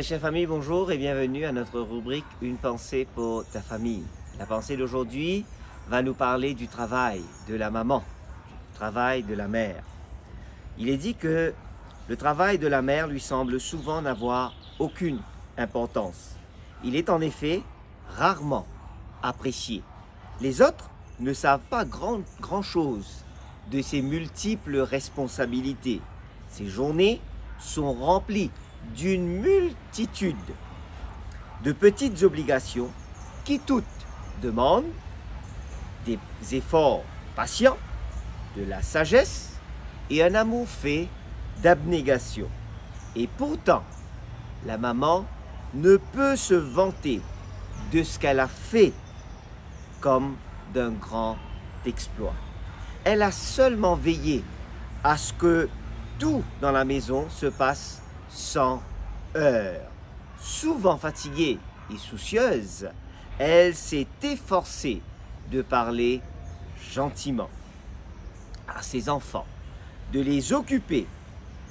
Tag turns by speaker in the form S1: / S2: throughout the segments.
S1: Très chère famille, bonjour et bienvenue à notre rubrique Une pensée pour ta famille. La pensée d'aujourd'hui va nous parler du travail de la maman, du travail de la mère. Il est dit que le travail de la mère lui semble souvent n'avoir aucune importance. Il est en effet rarement apprécié. Les autres ne savent pas grand-chose de ses multiples responsabilités. Ses journées sont remplies d'une multitude de petites obligations qui toutes demandent des efforts patients, de la sagesse et un amour fait d'abnégation. Et pourtant, la maman ne peut se vanter de ce qu'elle a fait comme d'un grand exploit. Elle a seulement veillé à ce que tout dans la maison se passe sans heurts. Souvent fatiguée et soucieuse, elle s'est efforcée de parler gentiment à ses enfants, de les occuper,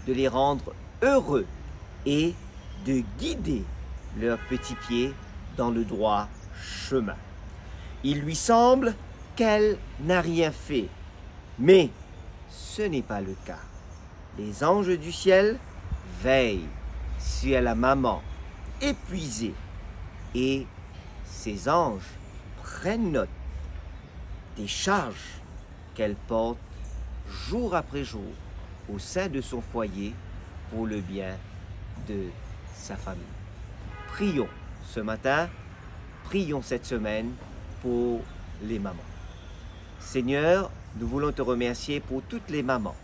S1: de les rendre heureux et de guider leurs petits pieds dans le droit chemin. Il lui semble qu'elle n'a rien fait, mais ce n'est pas le cas. Les anges du ciel veillent sur la maman épuisée et ces anges prennent note des charges qu'elle porte jour après jour au sein de son foyer pour le bien de sa famille. Prions ce matin, prions cette semaine pour les mamans. Seigneur, nous voulons te remercier pour toutes les mamans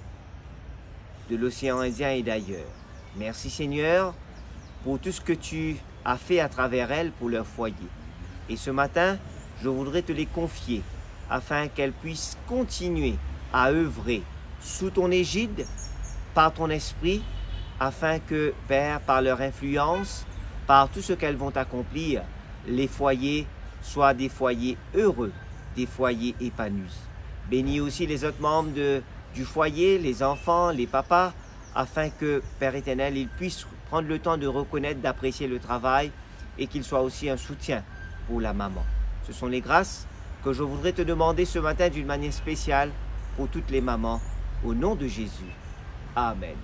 S1: de l'océan Indien et d'ailleurs. Merci Seigneur pour tout ce que tu as fait à travers elles pour leur foyer. Et ce matin, je voudrais te les confier afin qu'elles puissent continuer à œuvrer sous ton égide, par ton esprit, afin que, Père, par leur influence, par tout ce qu'elles vont accomplir, les foyers soient des foyers heureux, des foyers épanouis. Bénis aussi les autres membres du foyer, les enfants, les papas, afin que, Père éternel, ils puissent prendre le temps de reconnaître, d'apprécier le travail et qu'il soit aussi un soutien pour la maman. Ce sont les grâces que je voudrais te demander ce matin d'une manière spéciale pour toutes les mamans, au nom de Jésus. Amen.